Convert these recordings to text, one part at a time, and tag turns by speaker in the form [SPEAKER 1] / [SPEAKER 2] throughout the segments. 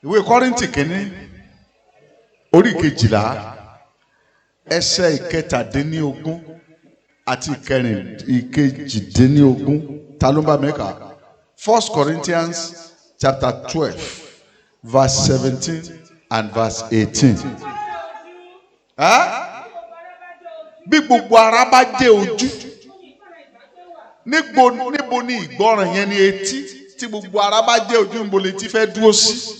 [SPEAKER 1] Ìwé Kọ́ríńtì kìíní orí kejìlá ẹsẹ̀ ìkẹtàdínlógún àti ìkejìdínlógún. Ta ló bá mi kà? 1 Corinthians chapter 12 verse 17 and verse 18. Bí gbogbo ara bá jẹ́ ojú, níbo ni ìgbọràn yẹn ní etí? Tí gbogbo ara bá jẹ́ ojú, níbo létí fẹ́ dúró sí?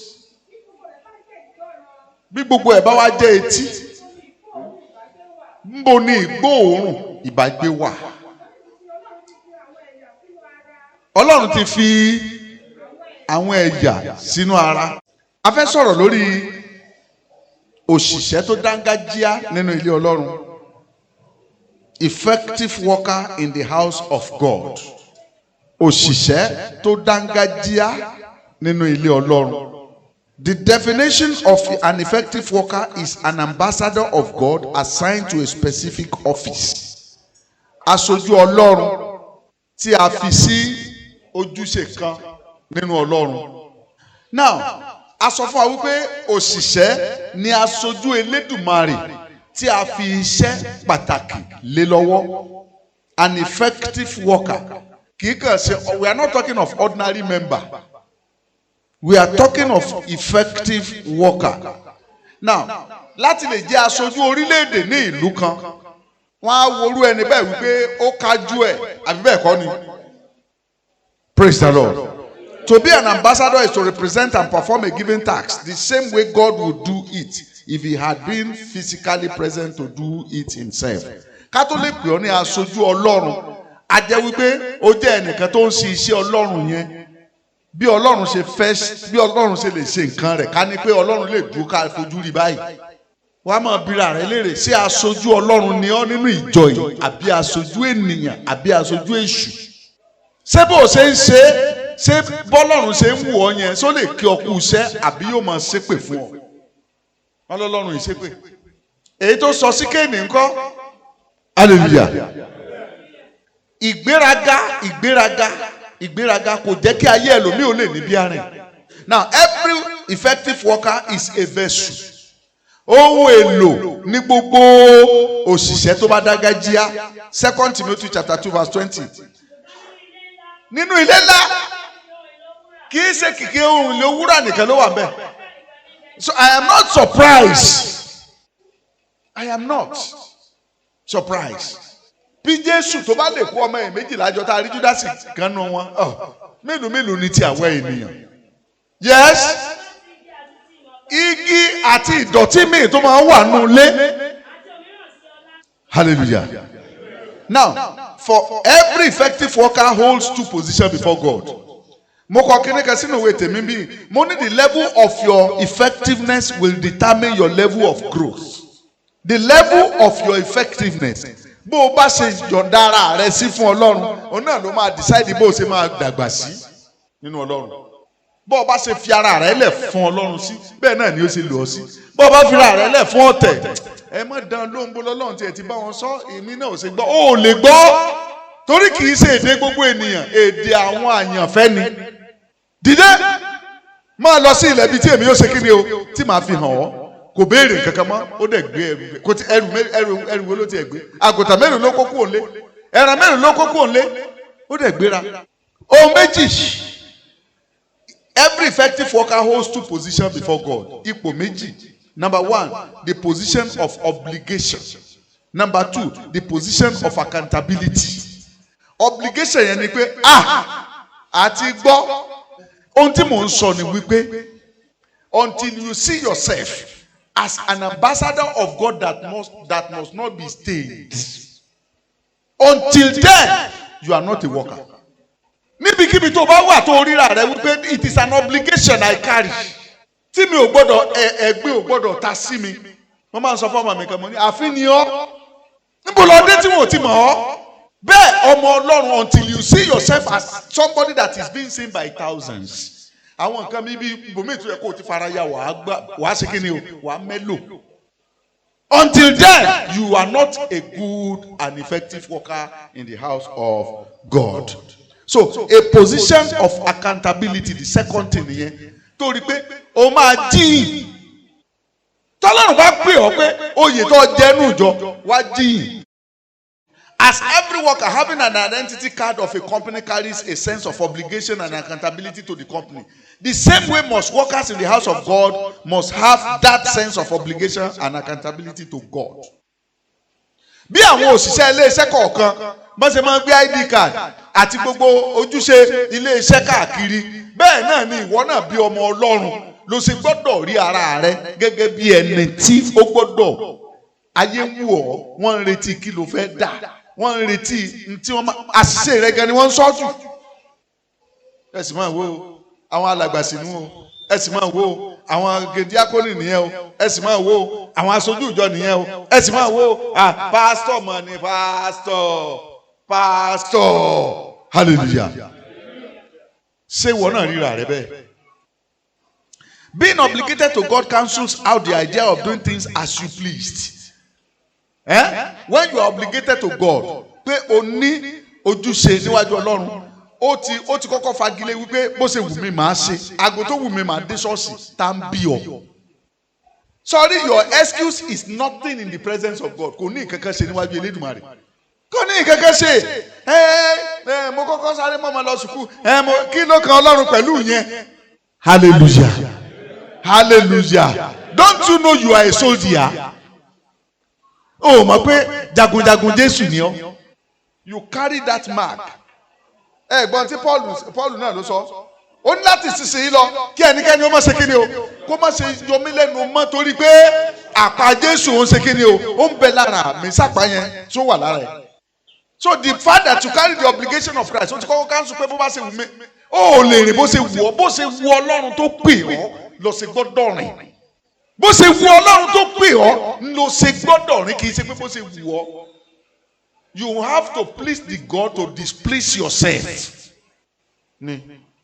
[SPEAKER 1] Bí gbogbo ẹ̀ bá wá jẹ́ etí, níbo ni ìgbóòórùn ìbágbé wà? Ọlọ́run ti fi àwọn ẹ̀yà sínú ara. A fẹ́ sọ̀rọ̀ lórí òṣìṣẹ́ tó dángájíá nínú ilé Ọlọ́run. Effective worker in the house of God. Òṣìṣẹ́ tó dángájíá nínú ilé Ọlọ́run. The definition of an effective worker is an ambassador of God assigned to a specific office. Aṣojú Ọlọ́run tí a fi sí ojúṣe kan nínú Ọlọ́run. Now, a sọ fún wa wípé òṣìṣẹ́ ni aṣojú Elédùmarè tí a fi iṣẹ́ pàtàkì lé lọ́wọ́. An effective worker. Kì í kàn ṣe, we are not talking of ordinary member. We are talking of effective worker. Now, láti lè jẹ́ aṣojú orílẹ̀-èdè ní ìlú kan, wọ́n á worú ẹni bẹ́ẹ̀ wípé ó kájú ẹ̀, àbí bẹ́ẹ̀ kọ́ ni? Praise the Lord. To be an ambassador is to represent and perform a given task the same way God would do it if he had been physically present to do it himself. Catholic pè ọ́ ní aṣojú Ọlọ́run, a jẹ́ wípé ó jẹ́ ẹnìkan tó ń ṣe iṣẹ́ Ọlọ́run yẹn. Bí Ọlọ́run ṣe fẹ́, bí Ọlọ́run ṣe lè ṣe nǹkan rẹ̀, ká ní pé Ọlọ́run lè dúró ká fojú rí báyìí. Wọ́n á máa bira rẹ̀ léèrè, ṣé aṣojú Ọlọ́run ni ọ́ nínú ìjọ yìí, àbí aṣojú ènìyàn, àbí aṣojú èṣù? Ṣé bó ṣe ń ṣe bọ́lọ́run ṣe ń wù ọ́ yẹn, ṣó lè kí ọ kú iṣẹ́ àbí yóò máa ṣépè fún ọ? Wọ́n lọ́lọ́run ìṣépè. Èyí tó sọ sí Kéènì ńkọ́? Hallelujah. Ìgbéraga kò jẹ́ kí ayé ẹlòmíì ò lè ní bí arìn. Now, every effective worker is a vessel. Ohun èlò ní gbogbo òṣìṣẹ́ tó bá dágájíá. 2 Timothy chapter 2 verse 20. Nínú ilé ńlá, kì í ṣe kìkì ohun èlò wúrà nìkan ló wà ńbẹ̀. So I am not surprised. Bí Jésù tó bá lè kó ọmọ ẹ̀ méjìlá jọ tá a rí Júdásì kan nù wọn, mélòó ni ti àwọn ènìyàn? Yes, igi àti ìdọ̀tí míì tó máa ń wà nù lé. Hallelujah. Now, for every effective worker holds two positions before God. Mo kọ kíní kan sínú ìwé tèmi bí, mo ní the level of your effectiveness will determine your level of growth. The level of your effectiveness. Bó o bá ṣe yọ̀ǹda ara rẹ sí fún Ọlọ́run, òun náà ló máa decide bó o ṣe máa dàgbà sí nínú Ọlọ́run. Bó o bá ṣe fi ara rẹ lẹ̀ fún Ọlọ́run sí, bẹ́ẹ̀ náà ni ó ṣe lò ọ́ sí. Bó o bá fi ara rẹ lẹ̀ fún ọ̀tẹ̀, ẹ má dán lóhùn bó lọ́lọ́run tí ẹ ti bá wọn sọ, èmi náà ò ṣe gbọ́. O ò lè gbọ́ torí kì í ṣe èdè gbogbo ènìyàn, èdè àwọn àyànfẹ́ ni. Dìde máa lọ sí ilẹ̀ bíi tí èmi yóò ṣe kí ni o, tí màá fi hàn ọ́. Kò béèrè kankan mọ́, ó dẹ̀ gbé ẹrù, kò tí ẹrù wo ló ti ẹ̀ gbé? Àgùntàn mélòó ló kó kúrò ńlé? Ẹran mélòó ló kó kúrò ńlé? Ó dẹ̀ gbéra. Ohun méjì. Every effective worker holds two positions before God. Ipò méjì. Number one, the position of obligation. Number two, the position of accountability. Obligation yẹn ni pé àti gbọ́. Ohun tí mò ń sọ ni wípé until you see yourself as an ambassador of God that must not be stained. Until then, you are not a worker. Níbikíbi tó bá wà tó ríra rẹ wípé it is an obligation I carry. Tí mi ò gbọ́dọ̀ ẹgbẹ́ ò gbọ́dọ̀ ta sí mi. Mo máa ń sọ fún ọmọ mi kan, mo ní àfin ni ọ́. Níbo lọ dé tí wọn ò ti mọ̀ ọ́? Bẹ́ẹ̀ ọmọ Ọlọ́run, until you see yourself as somebody that is being seen by thousands. Àwọn nǹkan mi bí ibòmíì tó yẹ kó o ti fara ya wàá ṣe kí ni o, wàá mẹ́lò. Until then, you are not a good and effective worker in the house of God. So, a position of accountability, the second thing here, torí pé o máa jíyìn. Tọ́lọ́run bá pè ọ́ pé oyè tó jẹ́nu ìjọ wá jíyìn. As every worker having an identity card of a company carries a sense of obligation and accountability to the company, the same way must workers in the house of God must have that sense of obligation and accountability to God. Bí àwọn òṣìṣẹ́ ilé iṣẹ́ kọ̀ọ̀kan bọ́n ṣe máa ń gbé ID card àti gbogbo ojúṣe ilé iṣẹ́ káàkiri, bẹ́ẹ̀ náà ni ìwọ náà bí ọmọ Ọlọ́run ló ṣe gbọ́dọ̀ rí ara rẹ gẹ́gẹ́ bí ẹni tí ó gbọ́dọ̀ ayé wù ọ́, wọ́n ń retí kí ló fẹ́ dà, wọ́n ń retí tí wọ́n máa àṣìṣe rẹ gan ni wọ́n ń sọ́ọ̀tù. Ẹ sì máa wo àwọn alàgbà sínú o, ẹ sì máa wo àwọn gediakoni nìyẹn o, ẹ sì máa wo àwọn aṣojú ìjọ nìyẹn o, ẹ sì máa wo pásítọ̀ mọ̀ ní pásítọ̀ hallelujah. Ṣé ìwọ náà ríra rẹ bẹ́ẹ̀? Being obligated to God cancels out the idea of doing things as you pleased. When you are obligated to God, pé o ní ojúṣe níwájú Ọlọ́run, ó ti kọ́kọ́ fagilé wípé bó ṣe wù mí màá ṣe, aago tó wù mí màá dé ṣọ́ọ̀ṣì, tá ń bí ọ. Sorry, your excuse is nothing in the presence of God. Kò ní ìkankan ṣe níwájú Elédùmarè. Kò ní ìkankan ṣe. Mo kọ́kọ́ sáré mọ́ ọmọ lọ sùkúù. Kí ló kan Ọlọ́run pẹ̀lú yẹn? Hallelujah. Hallelujah. Don't you know you are a soldier? Oh, mọ̀ pé jagunjagun Jésù ni ọ́. You carry that mark. Ẹ̀gbọ́n tí Paul náà ló sọ. Ó ní láti ṣiṣẹ́ yìí lọ kí ẹnikẹ́ni ó má ṣe kíni o. Kó má ṣe yọmí lẹ́nu mọ́ torí pé àpá Jésù ó ń ṣe kíni o. Ó ń bẹ lára mi sápá yẹn tó wà lára ẹ̀. So the fact that you carry the obligation of Christ, ó ti kọ́kọ́ cancel pé bó bá ṣe wù mí. Ó lè rìn bó ṣe wù ọ́, bó ṣe wù Ọlọ́run tó pè ọ́ lọ ṣe gbọ́dọ̀ rìn. Bó ṣe wù Ọlọ́run tó pè ọ́ lọ ṣe gbọ́dọ̀ rìn, kì í ṣe pé bó ṣe wù ọ́. You have to please the God to displease yourself.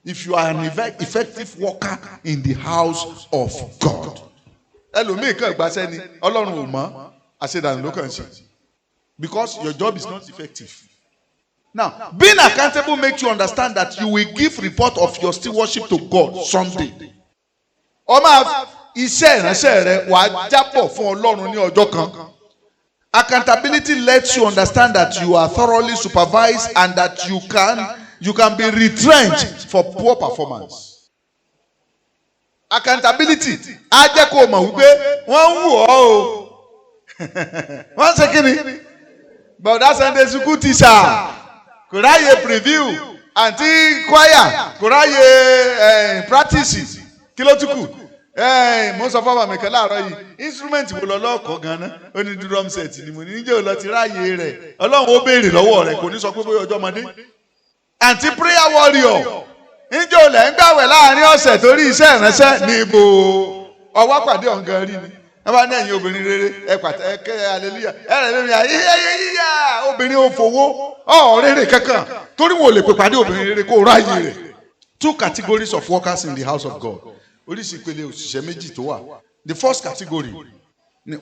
[SPEAKER 1] If you are an effective worker in the house of God. Ẹlòmíì kan gbàṣẹ́ ni Ọlọ́run ò mọ̀, àṣedànù ló kàn ṣe. Because your job is not effective. Now, being accountable makes you understand that you will give report of your stewardship to God someday. Ọmọ iṣẹ́ ìránṣẹ́ rẹ wàá jábọ̀ fún Ọlọ́run ní ọjọ́ kan. Accountability lets you understand that you are thoroughly supervised and that you can be retrenched for poor performance. Accountability á jẹ́ kó o mọ̀ wípé wọ́n ń wù ọ́ o. Wọ́n ṣe kí ni? Bọ̀dá Sunday school teacher kò ráyè preview, àǹtí choir kò ráyè practice, kí ló tún kù? Mo sọ fún mi kan láàárọ̀ yìí, instrument wo lọ lọ́kọ̀ọ́ gan-an, ó ní drum set ni mo ní níjẹ́ ò lọ ti ráyè rẹ̀, Ọlọ́run ó béèrè lọ́wọ́ rẹ̀, kò ní sọ pé bóyá ọjọ́ ọmọdé. Àǹtí prayer warrior, níjẹ́ ò lẹ̀ ń gbàwẹ̀ láàrin ọ̀sẹ̀ torí iṣẹ́ ìránṣẹ́ níbo ọwọ́ pàdé ọ̀ngàn rí ni. Ẹ bá ní ẹ̀yin obìnrin rere, ẹ pàtẹ́ ẹ kẹ́ hallelujah, ẹ rẹ̀ lómi yíyá obìnrin ò fowó rere kankan torí wọn ò lè pè pàdé obìnrin rere kó ráyè rẹ̀. Two categories of workers in the house of God. Oríṣi ìpele òṣìṣẹ́ méjì tó wà. The first category,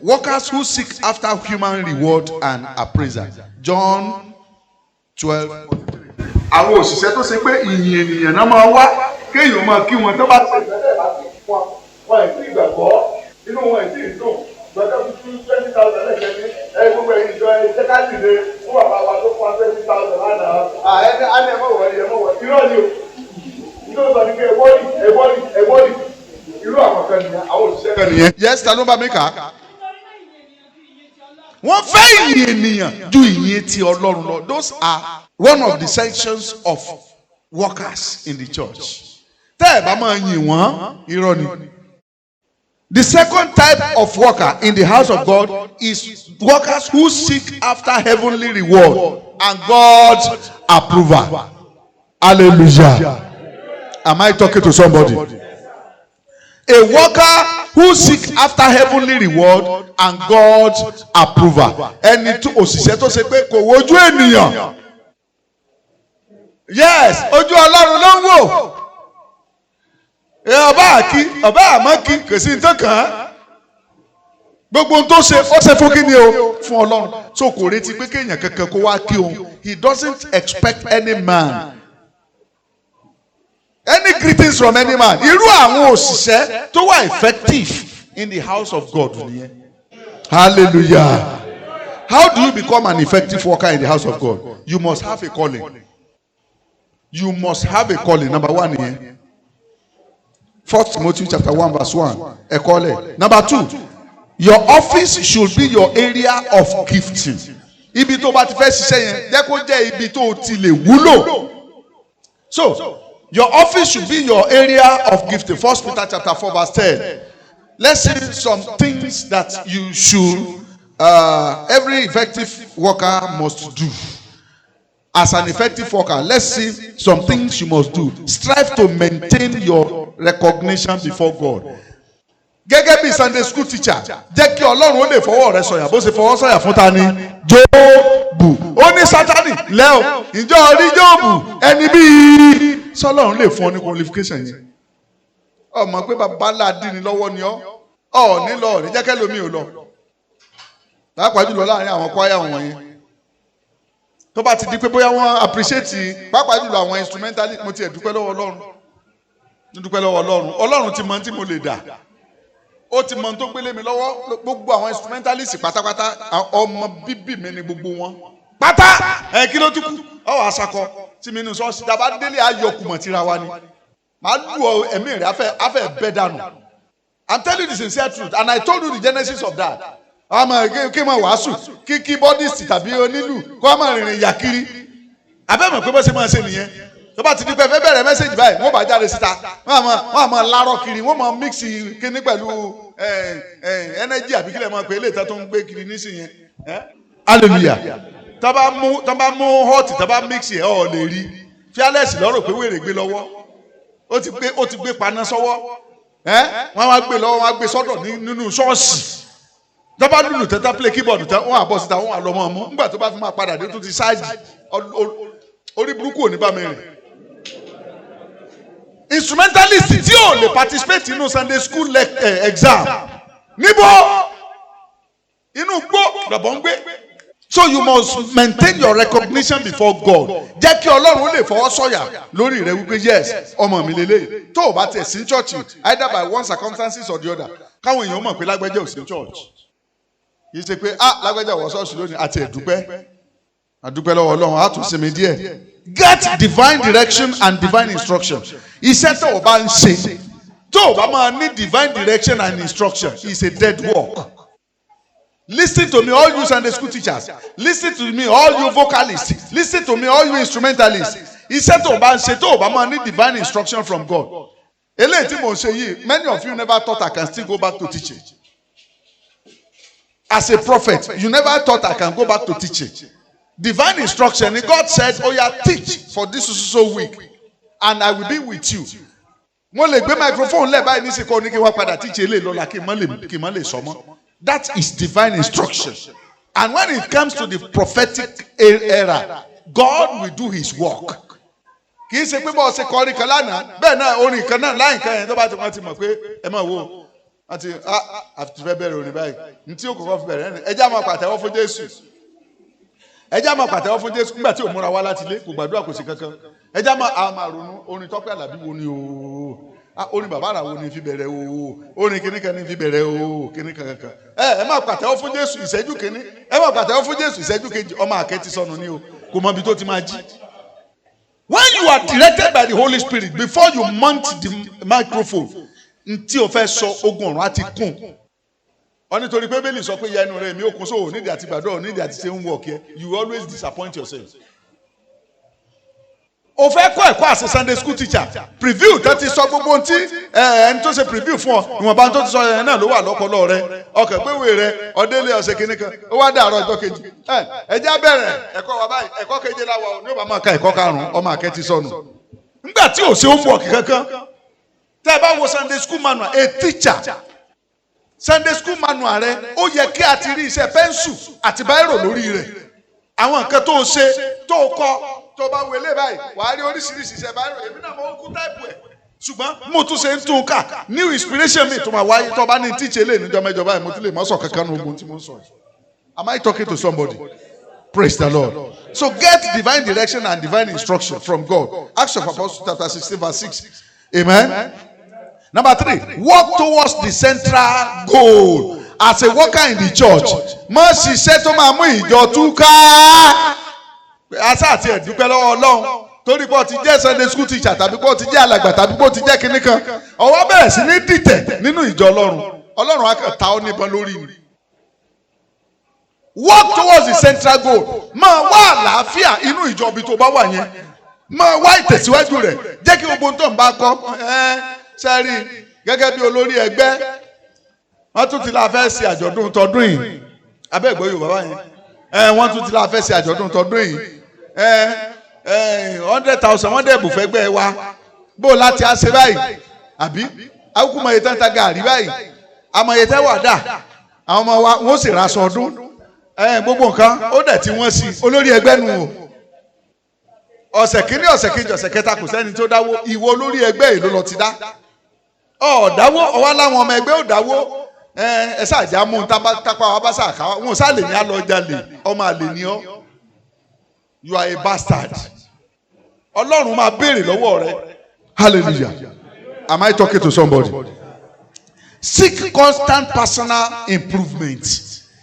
[SPEAKER 1] workers who seek after human reward and appraisal. John 12. Àwọn òṣìṣẹ́ tó ṣe pé ìyìn ènìyàn náà máa wá kéèyàn máa kí wọn tó bá ṣe ìgbẹ́lẹ̀ láti fún wọn ẹ̀ sí ìgbàgbọ́ inú wọn ẹ̀ sí ìdùn gbọ́dọ̀ fún 20,000 lẹ́kẹ̀ẹ́ ní gbogbo ẹ̀yìn ìjọ ẹ̀ jẹ́ ká dìde fún bàbá wa tó fún 20,000 lánàá. Ẹni ẹ̀ mọ̀ wọ̀nyí irọ́ ni o. Ìjọba sọ ni pé ẹ̀wọ́lì. Irú àwọn kan nìyẹn, àwọn òṣìṣẹ́ kan nìyẹn. Yes, ta ló bá mi kà á? Wọ́n fẹ́ ìyìn ènìyàn ju ìyìn ti Ọlọ́run lọ. Those are one of the sections of workers in the church. Tẹ́ ẹ̀ bá máa yìn wọ́n, irọ́ ni. The second type of worker in the house of God is workers who seek after heavenly reward and God's approval. Hallelujah. Am I talking to somebody? A worker who seeks after heavenly reward and God's approval. Ẹni tó òṣìṣẹ́ tó ṣe pé kò wojú ènìyàn. Yes, ojú Ọlọ́run ló ń wò. Ọba àmọ́ kò sí nǹkan kan. Gbogbo ohun tó ṣe ó ṣe fún kíni o fún Ọlọ́run. So kò retí pé kéèyàn kankan kó wá kí òun. He doesn't expect any man. Any greetings from any man. Irú àwọn òṣìṣẹ́ tó wà effective in the house of God nìyẹn. Hallelujah. How do you become an effective worker in the house of God? You must have a calling. You must have a calling. Number one here. 1 Timothy chapter 1 verse 1. A calling. Number two, your office should be your area of gifting. Ibi tó bá ti fẹ́ ṣiṣẹ́ yẹn, jẹ́ kó jẹ́ ibi tó ti lè wúlò. So, your office should be your area of gifting. 1 Peter chapter 4 verse 10. Let's see some things that you should, every effective worker must do. As an effective worker, let's see some things you must do. Strive to maintain your recognition before God. Gẹ́gẹ́ bí Sunday school teacher, jẹ́ kí Ọlọ́run ó lè fọwọ́ rẹ sọ̀yà bó ṣe fọwọ́ sọ̀yà fún ta ni Jóòbù. Ó ní Sátánì lẹ́ọ̀ ìjọ orí Jóòbù ẹni bíi sọ́lọ́run lè fún ọ ní qualification yẹn. Ọmọ pé bàbá ńlá dín ní lọ́wọ́ ni ọ́ ní lọ ní jẹ́kẹ́ lómi ò lọ. Pàápàá jùlọ láàrin àwọn kwaya wọ̀nyẹn. Tó bá ti di pé bóyá wọ́n appreciate pàápàá jùlọ àwọn instrumentalist, mo ti ẹ̀ dúpẹ́ lọ́wọ́ Ọlọ́run. Mo dúpẹ́ lọ́wọ́ Ọlọ́run. Ọlọ́run ti mọ tí mo lè dà. Ó ti mọ tó gbélé mi lọ́wọ́. Gbogbo àwọn instrumentalist pátápátá ọmọ bíbí mi ni gbogbo wọn. Pátá kí ló tún kù? Ọwọ́ àṣàkọ tí mi nù sọ́ọ̀sì dàbá délé ayọ̀kùmọ̀ tira wa ni. Màá lù ọ ẹ̀mí rẹ̀ afẹ́ bẹ́ dànù. I'm telling you the sincere truth and I told you the genesis of that. Àmọ́ kí n máa wàásù kí keyboardist tàbí onílù kó máa rìnrìn yàkiri. Àbẹ́mọ̀ pé bó ṣe máa ṣe nìyẹn. Tó bá ti di pé fẹ́ bẹ̀rẹ̀ mẹ́sẹ̀gì báyìí wọ́n bá jáde síta wọ́n á máa lárọ́ kiri wọ́n máa mix kíní pẹ̀lú energy àbí kílẹ̀ máa pè é léètọ́ tó ń gbé kiri nísìnyẹn. Hallelujah. Tó bá mú hot tó bá mix ẹ̀ ọ̀ lè rí fearless lọ́rọ̀ pé wèrè gbé lọ́wọ́ ó ti gbé paná sọ́wọ́ wọ́n wá gbé lọ́wọ́ wọ́n á gbé sọ́dọ̀ nínú ṣọ́ọ̀ṣì. Tó bá lùlù tẹ́tà play keyboard tán wọ́n á bọ́ síta wọ́n á lọ mọ́ ọmú nígbà tó bá fi máa padà dé tó ti ṣáàjì orí burúkú ò ní bá mi rìn. Instrumentalist tí ò lè participate inú Sunday school exam níbo inú gbó lọ́bọ̀ ń gbé. So you must maintain your recognition before God. Jẹ́ kí Ọlọ́run lè fọwọ́ sọ̀yà lórí rẹ wípé yes ọmọ mi lélẹ́yìí. Tó o bá tẹ̀ sí church either by one circumstances or the other káwọn èèyàn mọ̀ pé lágbájá ò sí church. Yìí ṣe pé lágbájá wọ ṣọ́ọ̀ṣì lónìí àti ẹ̀dúpẹ́ àdúpẹ́ lọ́wọ́ Ọlọ́run á tún sinmi díẹ̀. Get divine direction and divine instruction. Iṣẹ́ tó o bá ń ṣe tó o bá máa ní divine direction and instruction is a dead work. Listen to me, all you Sunday school teachers. Listen to me, all you vocalists. Listen to me, all you instrumentalists. Iṣẹ́ tó o bá ń ṣe tó o bá máa ní divine instruction from God. Eléyìí tí mo ń ṣe yìí, many of you never thought I can still go back to teaching. As a prophet, you never thought I can go back to teaching. Divine instruction, God said, oh yeah, teach for this so week and I will be with you. Mo lè gbé microphone lẹ́ báyìí nísìkò ní kí wọ́n padà teach eléyìí lọ́la kí n má lè sọ mọ́. That is divine instruction. And when it comes to the prophetic era, God will do his work. Kì í ṣe pé bọ́ọ̀ ṣe kọrin kan lánàá bẹ́ẹ̀ náà orin kan náà láì kan yẹn tó bá ti wọ́n ti mọ̀ pé ẹ máa wo àti fẹ́ bẹ̀rẹ̀ orin báyìí ní tí ó kọ́kọ́ fi bẹ̀rẹ̀ ẹni ẹjẹ́ àmọ́ pàtẹ́wọ́ fún Jésù. Ẹjẹ́ àmọ́ pàtẹ́wọ́ fún Jésù nígbà tí ò múra wá láti ilé kò gbàdúrà kò sí kankan. Ẹjẹ́ àmọ́ ronú orin Tọ́pẹ́ Àlàbí wo ni o orin bàbá àrà wo ni fi bẹ̀rẹ̀ o orin kìnnìkan ni fi bẹ̀rẹ̀ o kìnnìkan kankan. Ẹ máa pàtẹ́wọ́ fún Jésù ìṣẹ́jú kìíní ẹ máa pàtẹ́wọ́ fún Jésù ìṣẹ́jú kejì ọmọ àkẹ́ ti sọnù ni o kò mọ ibi tó ti máa jí. When you are directed by the Holy Spirit before you mount the microphone ntí o fẹ́ sọ ogun ọ̀run á ti kún. Ó nítorí pé Bíbélì sọ pé ya ẹnu rẹ mi ò kún so nídìí àti gbàdúrà nídìí àti ṣe ń wọ̀ kí you always disappoint yourself. O fẹ́ kọ́ ẹ̀kọ́ àṣẹ Sunday school teacher preview tó ti sọ gbogbo ntí ẹni tó ṣe preview fún ọ ìwọ̀nba tó ti sọ yẹn náà ló wà lọ́pọlọ rẹ ọkàn gbéwèé rẹ ọdẹ́lẹ̀ ọ̀sẹ̀ kìíní kan ó wá dàrọ̀ ọjọ́ kejì ẹjẹ́ abẹ́rẹ́ ẹ̀kọ́ wa báyìí ẹ̀kọ́ keje la wà ní ó bá máa ka ẹ̀kọ́ karùn-ún ọmọ àkẹ́ ti sọnù nígbà tí ò ṣe ó mú ọ̀kì kankan tẹ́ ẹ bá wo Sunday school manual a teacher Sunday school manual rẹ ó yẹ kí a ti rí iṣẹ́ pẹ́ńsù àti báírò lórí rẹ̀ àwọn nǹkan tó ṣe tó kọ́ tó bá wọlé báyìí wàá rí oríṣiríṣi iṣẹ́ báírò èmi náà mo ń kú táìpù ẹ̀ ṣùgbọ́n mo tún ṣe ń tún ká new inspiration mi tó máa wáyé tó bá ní tíṣe lè níjọ́ mẹ́jọ báyìí mo tún lè mọ́ sọ kankan ní ogun tí mo ń sọ yìí. Am I talking to somebody? Praise the Lord. So get divine direction and divine instruction from God. Acts of Apostles chapter 16 verse 6. Amen. Number 3, work towards the central goal. As a worker in the church, má ṣiṣẹ́ tó máa mú ìjọ túká. Asa àti ẹ̀dúpẹ́ lọ́wọ́ Ọlọ́run torí pé ó ti jẹ́ Sunday school teacher tàbí pé ó ti jẹ́ alàgbà tàbí pé ó ti jẹ́ kinní kan. Ọwọ́ bẹ̀rẹ̀ sí ní dìtẹ̀ nínú ìjọ Ọlọ́run. Ọlọ́run á kàn ta ọ́ níbọn lórí mi. Work towards the central goal. Máa wá àlàáfíà inú ìjọ ibi tó bá wà yẹn. Máa wá ìtẹ̀síwájú rẹ̀. Jẹ́ kí gbogbo tó ń bá kọ́. Sẹ́rí gẹ́gẹ́ bí olórí ẹgbẹ́. Wọ́n tún ti la fẹ́ ṣe àjọ̀dún tọdún yìí. Abẹ́ẹ̀gbọ́ Yorùbá báyìí. Wọ́n tún ti la fẹ́ ṣe àjọ̀dún tọdún yìí. 100,000 wọ́n dẹ̀ bùfẹ́ gbẹ́ wa. Bó láti á ṣe báyìí. Àbí àwùkù mọ̀ yẹn tán ta gàrí báyìí. Àmọ̀ yẹn tẹ́ wà dà. Àwọn ọmọ wa wọ́n sì ra aṣọ ọdún. Gbogbo nǹkan ó dẹ̀ tí wọ́n sí. Olórí ẹgbẹ́ nu o. Ọ̀sẹ̀ kìíní ọ̀sẹ̀ kejì ọ̀sẹ̀ kẹta kò sẹ́ni tó dáwó. Ìwọ olórí ẹgbẹ́ yìí ló lọ ti dá. Dáwó ọwọ́ láwọn ọmọ ẹgbẹ́ ò dáwó. Ẹ ṣáàjà mú un tápá wa bá ṣàkáwá wọn ò ṣáà lè ní alọ́jalè ọmọ àlè ni ọ́. You are a bastard. Ọlọ́run máa béèrè lọ́wọ́ rẹ. Hallelujah. Am I talking to somebody? Seek constant personal improvement.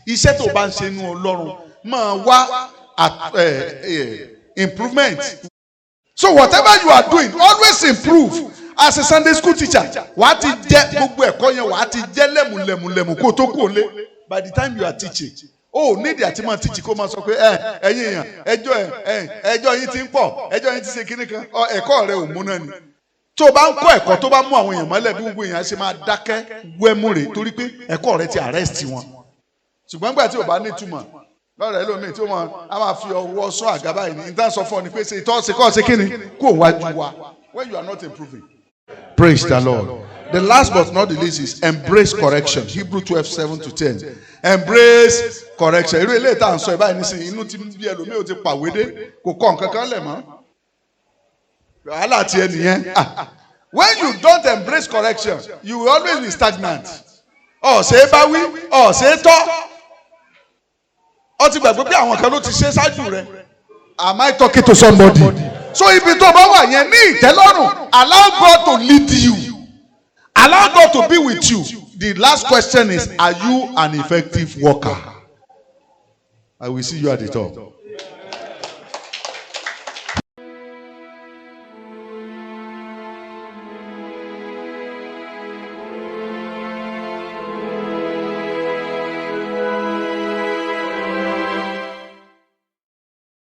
[SPEAKER 1] Iṣẹ́ tó bá ń ṣe inú Ọlọ́run máa wá improvement. So whatever you are doing, always improve. As a Sunday school teacher, wàá ti jẹ́ gbogbo ẹ̀kọ́ yẹn wàá ti jẹ́ lẹ́mùlẹ́mùlẹ́mù kó tó kó lé. By the time you are teaching, nídìí àti máa teach kó máa sọ pé ẹ̀yin èèyàn ẹjọ́ yín ti ń pọ̀ ẹjọ́ yín ti ṣe kíní kan ẹ̀kọ́ rẹ ò múná ni. Tó o bá ń kọ́ ẹ̀kọ́ tó bá mú àwọn èèyàn mọ́lẹ̀ bí gbogbo èèyàn ṣe máa dákẹ́ wẹ́mú rè torí pé ẹ̀kọ́ rẹ ti arrest wọn. Ṣùgbọ́n nígbà tí o bá ní ìtumọ̀ lọ́rọ̀ ẹlòmíì tí wọ́n á máa fi ọwọ́ sọ àga báyìí ní ìtàn sọ fún ọ ni pé ṣe ìtọ́ ṣe kọ́ ṣe kíni kó wájú wa when you are not improving. Praise the Lord. The last but not the least is embrace correction. Hebrew 12:7-10. Embrace correction. Irú ilé ìta ń sọ ìbáyìí nísìnyí inú ti bí ẹlòmíì ò ti pàwédé kò kọ́ nǹkan kan lẹ̀ mọ́. Wàhálà tiẹ̀ nìyẹn. When you don't embrace correction, you will always be stagnant. Ṣé bá wí? Ṣé tọ́? Ó ti gbàgbé pé àwọn kan ló ti ṣe ṣáájú rẹ̀. Am I talking to somebody? So ibi tó bá wà yẹn ní ìtẹ́lọ́rùn, allow God to lead you. Allow God to be with you. The last question is, are you an effective worker? I will see you at the top.